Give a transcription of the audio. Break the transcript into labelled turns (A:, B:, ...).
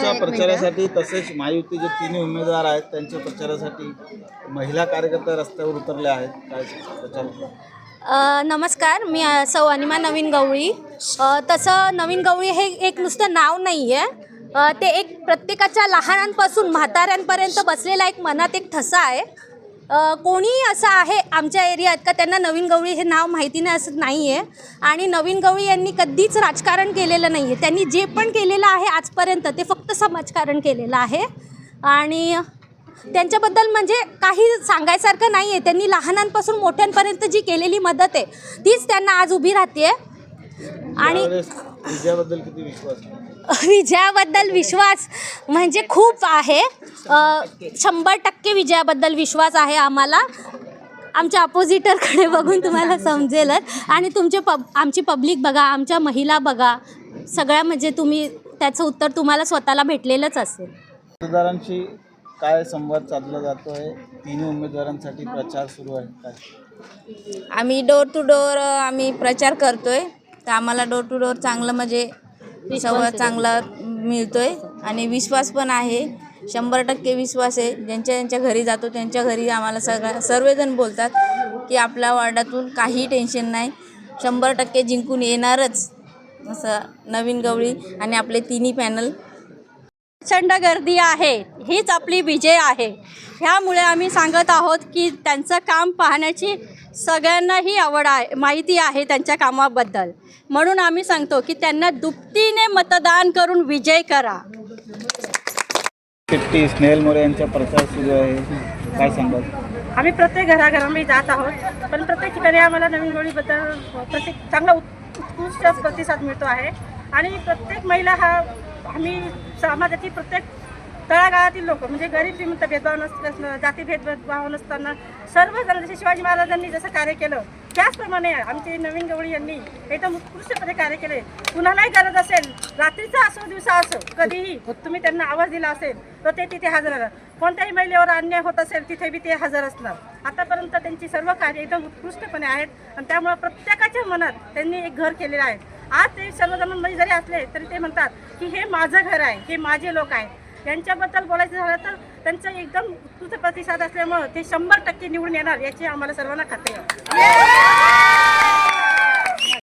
A: त्यांच्या प्रचारासाठी तसेच महायुती जे तिन्ही उमेदवार आहेत त्यांच्या प्रचारासाठी महिला कार्यकर्ते रस्त्यावर उतरले आहेत, काय प्रचार?
B: नमस्कार, मी सौ अनिमा नवीन गवळी. तसं नवीन गवळी हे एक नुसतं नाव नाही आहे, ते एक प्रत्येकाच्या लहानांपासून म्हाताऱ्यांपर्यंत बसलेला एक मनात एक ठसा आहे. कोणी असं आहे आमच्या एरियात का त्यांना नवीन गवळी हे नाव माहिती नाही असं नाही आहे. आणि नवीन गवळी यांनी कधीच राजकारण केलेलं नाही आहे. त्यांनी जे पण केलेलं आहे आजपर्यंत ते फक्त समाजकारण केलेलं आहे. आणि त्यांच्याबद्दल म्हणजे काही सांगायसारखं नाही आहे. त्यांनी लहानांपासून मोठ्यांपर्यंत जी केलेली मदत आहे तीच त्यांना आज उभी राहते. आणि
A: विजयाबद्दल किती विश्वास?
B: विजयाबद्दल विश्वास म्हणजे खूप आहे. 100% विजयाबद्दल विश्वास आहे आम्हाला. आमच्या अपोजिटरकडे बघून तुम्हाला समजेलच. आणि आमची पब्लिक बघा, आमच्या महिला बघा, सगळ्या म्हणजे तुम्ही त्याचं उत्तर तुम्हाला स्वतःला भेटलेलंच असेल.
A: मतदारांशी काय संवाद साधला जातो आहे? तिन्ही उमेदवारांसाठी प्रचार सुरू आहे काय?
C: आम्ही डोर टू डोर आम्ही प्रचार करतोय, तर आम्हाला डोर टू डोर चांगलं म्हणजे संवाद चांगला मिळतोय आणि विश्वास पण आहे. 100% विश्वास आहे. ज्यांच्या घरी जातो त्यांच्या घरी आम्हाला सर्वजण बोलतात की आपल्या वार्डातून काही टेन्शन नाही, 100% जिंकून येणारच असं नवीन गवळी आणि आपले तिन्ही पॅनल.
B: प्रचंड गर्दी आहे, हीच आपली विजय आहे. ह्यामुळे आम्ही सांगत आहोत की त्यांचं काम पाहण्याची सगळ्यांनाही आवड आहे, माहिती आहे त्यांच्या कामाबद्दल. म्हणून आम्ही सांगतो की त्यांना दुपटीने मतदान करून विजय करा.
A: स्नेहल मोरे यांचा प्रचार सुरू आहे, काय सांगाल?
D: आम्ही प्रत्येक घराघरामध्ये जात आहोत, पण प्रत्येक ठिकाणी आम्हाला नवीन गवळीबद्दल प्रत्येक चांगला उत्कृष्ट प्रतिसाद मिळतो आहे. आणि प्रत्येक महिला हा आम्ही समाजाची प्रत्येक तळागाळातील लोक म्हणजे गरीब श्रीमंत भेदभाव नसताना, जाती भेदभाव नसताना सर्वजण जसे शिवाजी महाराजांनी जसं कार्य केलं त्याचप्रमाणे आमचे नवीन गवळी यांनी एकदम उत्कृष्टपणे कार्य केले. कुणालाही गरज असेल, रात्रीचा असो दिवसा असो, कधीही तुम्ही त्यांना आवाज दिला असेल तर ते तिथे हजर राहणार. कोणत्याही महिलेवर अन्याय होत असेल तिथे बी ते हजर असणार. आतापर्यंत त्यांची सर्व कार्य एकदम उत्कृष्टपणे आहेत आणि त्यामुळे प्रत्येकाच्या मनात त्यांनी एक घर केलेलं आहे. आज ते सर्वजणांमध्ये जरी असले तरी ते म्हणतात की हे माझं घर आहे, हे माझे लोक आहेत. यांच्याबद्दल बोलायचं झालं तर त्यांचा एकदम उत्कृष्ट प्रतिसाद असल्यामुळं ते 100% निवडून येणार याची आम्हाला सर्वांना खात्री आहे.